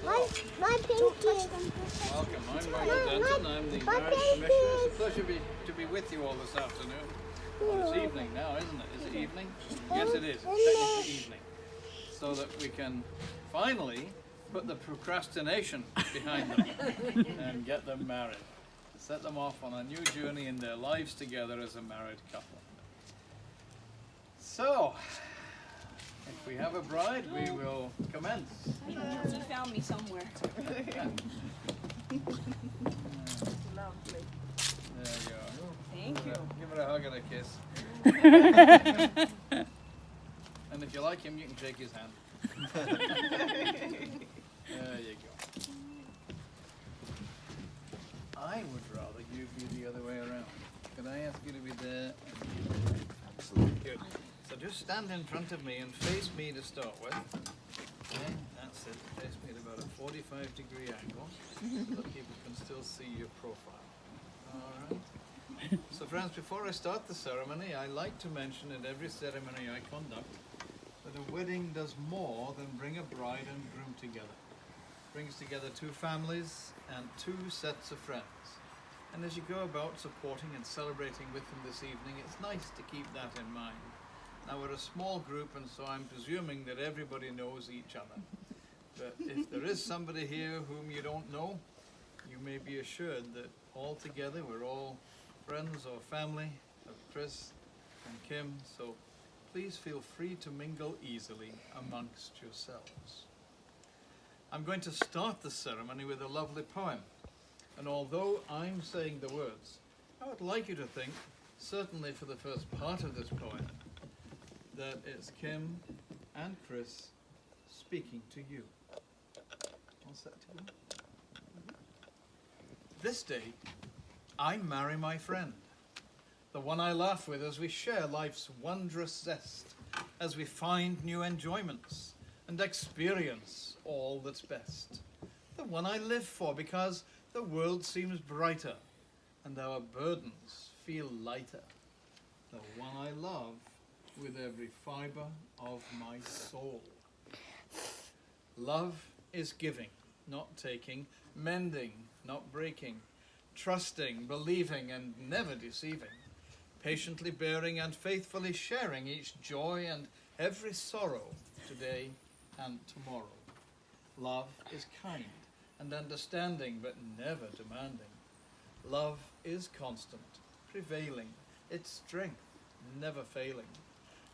My pinky. Welcome. I'm Michael Denton. I'm the marriage commissioner. It's a pleasure to be with you all this afternoon. Well, it's evening now, isn't it? Is it evening? Yes, it is. It's technically evening. So that we can finally put the procrastination behind them and get them married. Set them off on a new journey in their lives together as a married couple. So, if we have a bride, we will commence. He found me somewhere. Lovely. There you go. Thank you. Give her a hug and a kiss. And if you like him, you can shake his hand. There you go. I would rather you be the other way around. Could I ask you to be there and you there? Absolutely. Good. So just stand in front of me and face me to start with. Okay, that's it. Face me at about a 45-degree angle so that people can still see your profile. All right. So friends, before I start the ceremony, I like to mention at every ceremony I conduct that a wedding does more than bring a bride and groom together. It brings together two families and two sets of friends. And as you go about supporting and celebrating with them this evening, it's nice to keep that in mind. Now we're a small group, and so I'm presuming that everybody knows each other. But if there is somebody here whom you don't know, you may be assured that all together we're all friends or family of Chris and Kim, so please feel free to mingle easily amongst yourselves. I'm going to start the ceremony with a lovely poem, and although I'm saying the words, I would like you to think, certainly for the first part of this poem, that it's Kim and Chris speaking to you. All set to go? This day, I marry my friend, the one I laugh with as we share life's wondrous zest, as we find new enjoyments and experience all that's best. The one I live for because the world seems brighter and our burdens feel lighter. The one I love with every fiber of my soul. Love is giving, not taking, mending, not breaking, trusting, believing, and never deceiving, patiently bearing and faithfully sharing each joy and every sorrow today and tomorrow. Love is kind and understanding, but never demanding. Love is constant, prevailing, its strength never failing.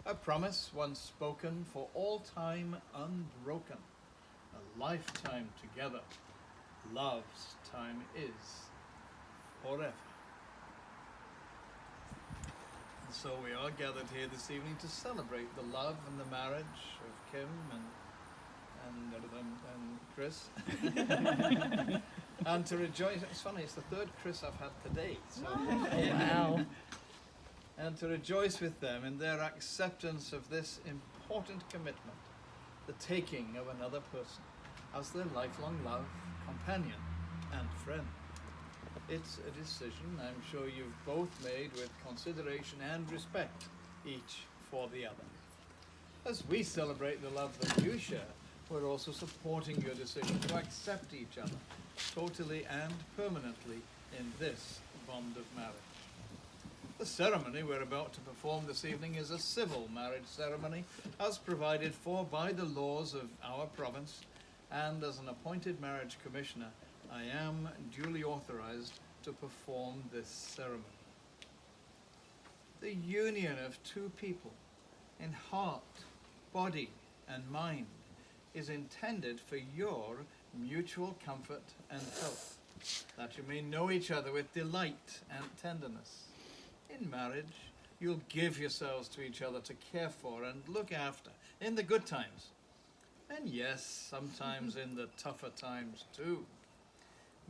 A promise once spoken for all time unbroken. A lifetime together, love's time is forever. And so we are gathered here this evening to celebrate the love and the marriage of Kim and Chris. And to rejoice, it's funny, it's the third Chris I've had today. So Wow. And to rejoice with them in their acceptance of this important commitment, the taking of another person as their lifelong love, companion, and friend. It's a decision I'm sure you've both made with consideration and respect, each for the other. As we celebrate the love that you share, we're also supporting your decision to accept each other, totally and permanently, in this bond of marriage. The ceremony we're about to perform this evening is a civil marriage ceremony as provided for by the laws of our province, and as an appointed marriage commissioner, I am duly authorized to perform this ceremony. The union of two people in heart, body, and mind is intended for your mutual comfort and health, that you may know each other with delight and tenderness. In marriage, you'll give yourselves to each other to care for and look after in the good times. And yes, sometimes in the tougher times too.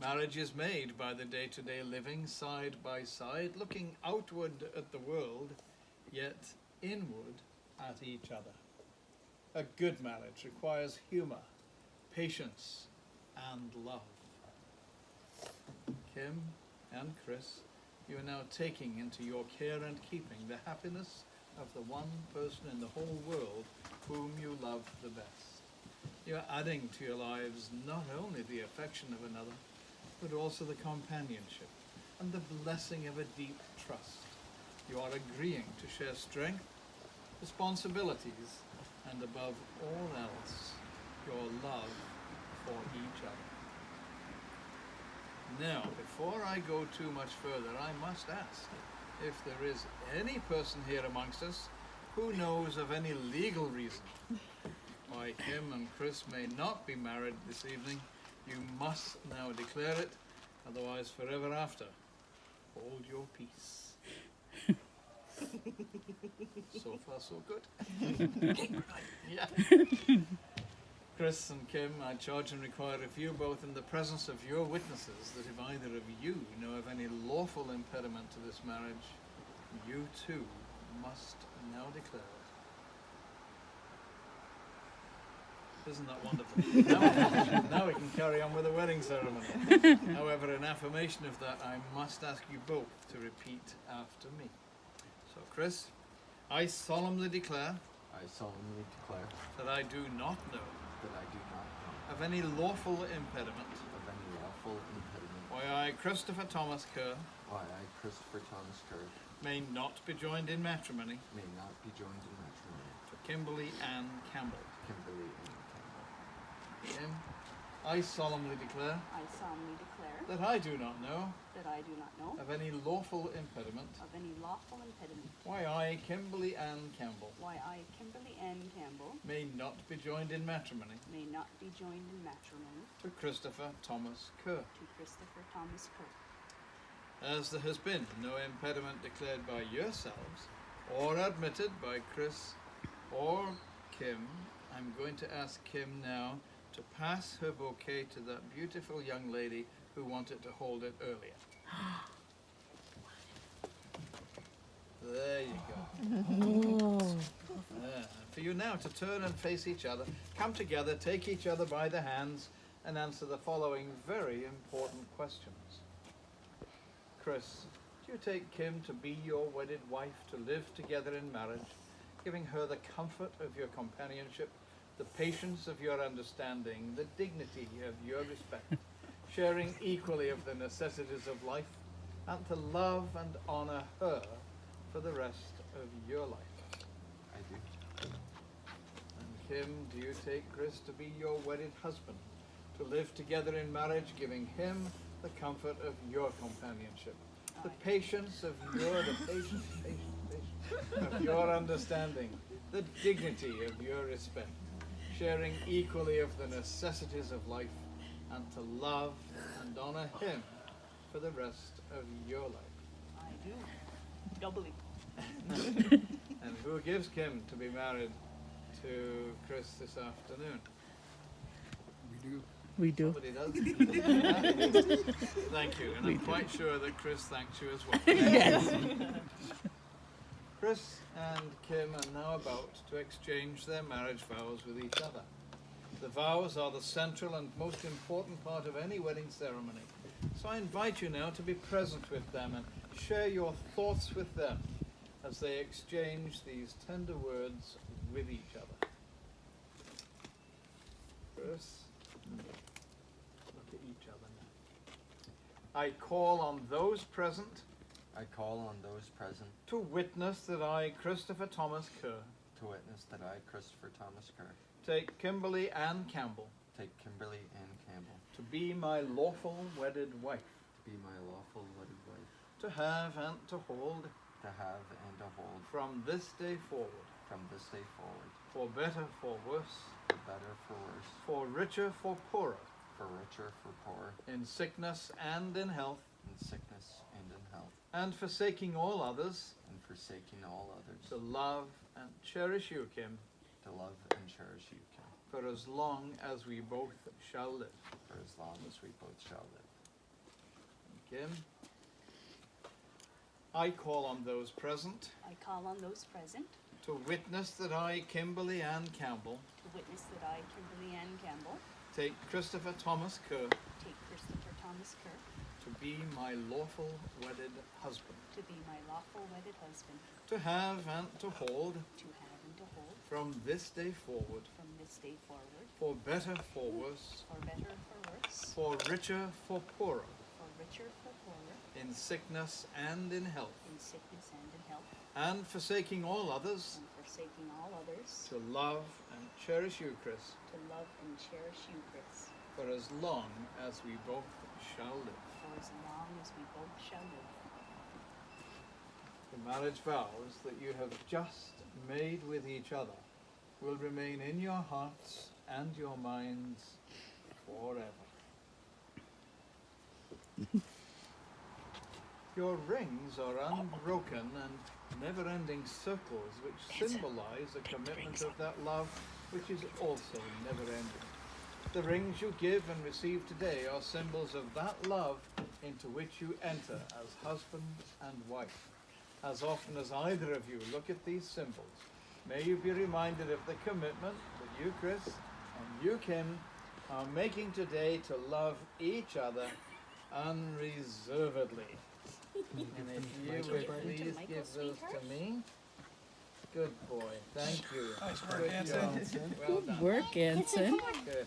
Marriage is made by the day-to-day living side by side, looking outward at the world, yet inward at each other. A good marriage requires humor, patience, and love. Kim and Chris, you are now taking into your care and keeping the happiness of the one person in the whole world whom you love the best. You're adding to your lives not only the affection of another, but also the companionship and the blessing of a deep trust. You are agreeing to share strength, responsibilities, and above all else, your love for each other. Now, before I go too much further, I must ask if there is any person here amongst us who knows of any legal reason why Kim and Chris may not be married this evening. You must now declare it, otherwise forever after, hold your peace. So far, so good. Yeah. Chris and Kim, I charge and require of you, both in the presence of your witnesses, that if either of you know of any lawful impediment to this marriage, you too must now declare it. Isn't that wonderful? Now we can carry on with the wedding ceremony. However, in affirmation of that, I must ask you both to repeat after me. So, Chris, I solemnly declare that I do not know I do not know of any lawful impediment of any lawful impediment why I, Christopher Thomas Kerr, why I, Christopher Thomas Kerr, may not be joined in matrimony may not be joined in matrimony to Kimberly Ann Campbell. Kimberly Ann Campbell. Kim, I solemnly declare I solemnly declare that I do not know that I do not know of any lawful impediment of any lawful impediment why I, Kimberly Ann Campbell, why I, Kimberly Ann Campbell, may not be joined in matrimony may not be joined in matrimony to Christopher Thomas Kerr. to Christopher Thomas Kerr. As there has been no impediment declared by yourselves or admitted by Chris or Kim, I'm going to ask Kim now to pass her bouquet to that beautiful young lady who wanted to hold it earlier. There you go. For you now to turn and face each other, come together, take each other by the hands, and answer the following very important questions. Chris, do you take Kim to be your wedded wife, to live together in marriage, giving her the comfort of your companionship, the patience of your understanding, the dignity of your respect, sharing equally of the necessities of life, and to love and honor her for the rest of your life? I do. And Kim, do you take Chris to be your wedded husband, to live together in marriage, giving him the comfort of your companionship, the patience of your, of your understanding, the dignity of your respect, sharing equally of the necessities of life, and to love and honor him for the rest of your life? I do. Doubly. And who gives Kim to be married to Chris this afternoon? We do. Somebody does. Thank you, and I'm quite sure that Chris thanks you as well. Yes. Chris and Kim are now about to exchange their marriage vows with each other. The vows are the central and most important part of any wedding ceremony. So I invite you now to be present with them and share your thoughts with them as they exchange these tender words with each other. Chris, look at each other now. I call on those present I call on those present to witness that I, Christopher Thomas Kerr, to witness that I, Christopher Thomas Kerr, take Kimberly Ann Campbell take Kimberly Ann Campbell to be my lawful wedded wife, to be my lawful wedded wife, to have and to hold to have and to hold from this day forward, from this day forward, for better, for worse, for better, for worse, for richer, for poorer, for richer, for poorer, in sickness and in health, in sickness and in health, and forsaking all others, and forsaking all others, to love and cherish you, Kim, to love and cherish you, Kim, for as long as we both shall live. for as long as we both shall live. Kim, I call on those present I call on those present to witness that I, Kimberly Ann Campbell, to witness that I, Kimberly Ann Campbell, take Christopher Thomas Kerr take Christopher Thomas Kerr to be my lawful wedded husband, to be my lawful wedded husband, to have and to hold to have and to hold from this day forward, from this stay forward, for better, for worse, for better, for worse, for richer, for poorer, for richer, for poorer, in sickness and in health, in sickness and in health, and forsaking all others, and forsaking all others, to love and cherish you, Chris, to love and cherish you, Chris, for as long as we both shall live. for as long as we both shall live. The marriage vows that you have just made with each other will remain in your hearts and your minds forever. Your rings are unbroken and never-ending circles which symbolize a commitment of that love which is also never-ending. The rings you give and receive today are symbols of that love into which you enter as husband and wife. As often as either of you look at these symbols, may you be reminded of the commitment that you, Chris, and you, Kim, are making today to love each other unreservedly. And if you would please give those to me. Good boy. Thank you. Nice work, Good Anson. job. Well done. Work, Anson. Good.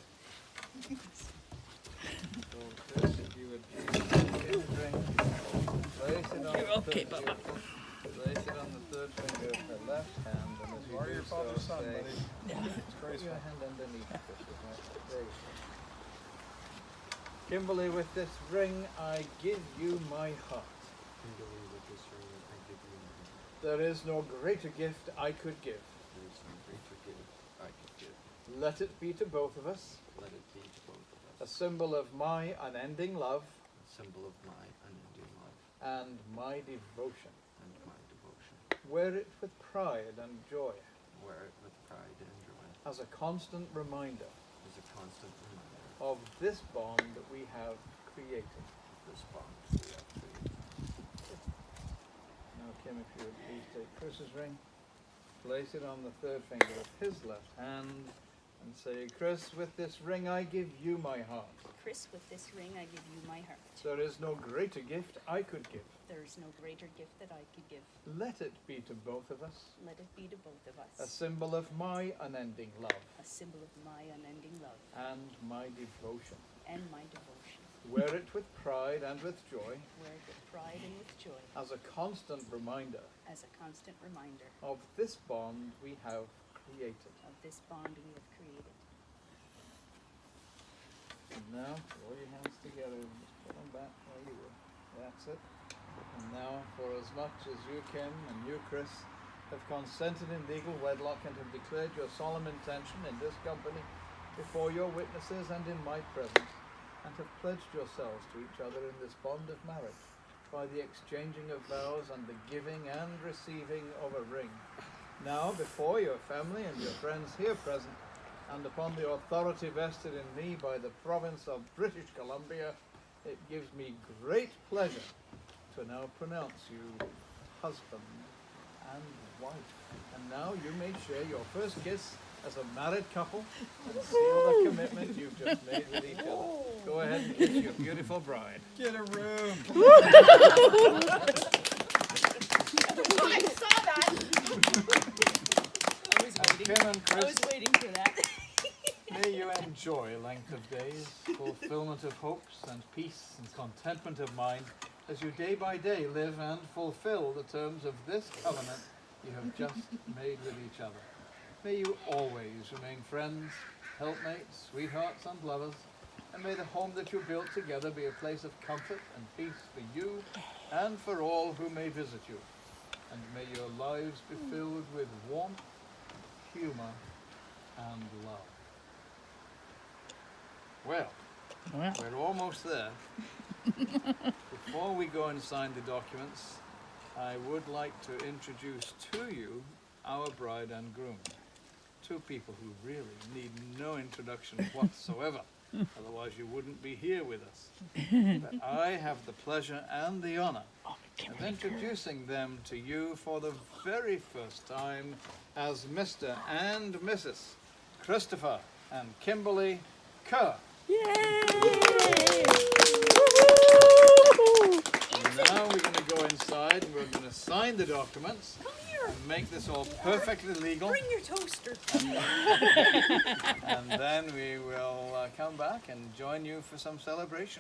So, Chris, if you would please take a drink, place it on the Okay, third, Bubba. place it on the third finger of the left hand, and as you Or your do so, father's son, say, buddy. It's put graceful. your hand underneath it. Right there you go. Kimberly, with this ring, I give you my heart. Kimberly, with this ring, I give you my hand. There is no greater gift I could give. There is no greater gift I could give. Let it be to both of us Let it be to both of a us symbol of my unending love a symbol of my unending love and my devotion. and my devotion. Wear it with pride and joy, Wear it with pride and joy as a constant reminder as a constant reminder of this bond that we have created. of this bond we have created. Now, Kim, if you would please take Chris's ring, place it on the third finger of his left hand, and say, Chris, with this ring I give you my heart. Chris, with this ring I give you my heart. There is no greater gift I could give. There is no greater gift that I could give. Let it be to both of us Let it be to both of a us symbol of my unending love a symbol of my unending love and my devotion. and my devotion. Wear it with pride and with joy, Wear it with pride and with joy, as a constant reminder as a constant reminder of this bond we have created. of this bond we have created. And now, roll your hands together and just put them back where you were. That's it. And now, for as much as you, Kim, and you, Chris, have consented in legal wedlock and have declared your solemn intention in this company before your witnesses and in my presence, and have pledged yourselves to each other in this bond of marriage by the exchanging of vows and the giving and receiving of a ring. Now, before your family and your friends here present, and upon the authority vested in me by the province of British Columbia, it gives me great pleasure to now pronounce you husband and wife. And now you may share your first kiss as a married couple and seal the commitment you've just made with each other. Go ahead and kiss your beautiful bride. Get a room. I saw that. I was waiting. Kim and I was Chris, waiting for that. may you enjoy length of days, fulfillment of hopes, and peace and contentment of mind as you day by day live and fulfill the terms of this covenant you have just made with each other. May you always remain friends, helpmates, sweethearts, and lovers, and may the home that you built together be a place of comfort and peace for you and for all who may visit you. And may your lives be filled with warmth, humor, and love. Well, Well, we're almost there. Before we go and sign the documents, I would like to introduce to you our bride and groom. Two people who really need no introduction whatsoever, otherwise you wouldn't be here with us. But I have the pleasure and the honor of introducing them to you for the very first time as Mr. and Mrs. Christopher and Kimberly Kerr. yay! Now, now we're going to go inside and we're going to sign the documents. Come here. And make this all perfectly legal. Bring your toaster. And then we will come back and join you for some celebration.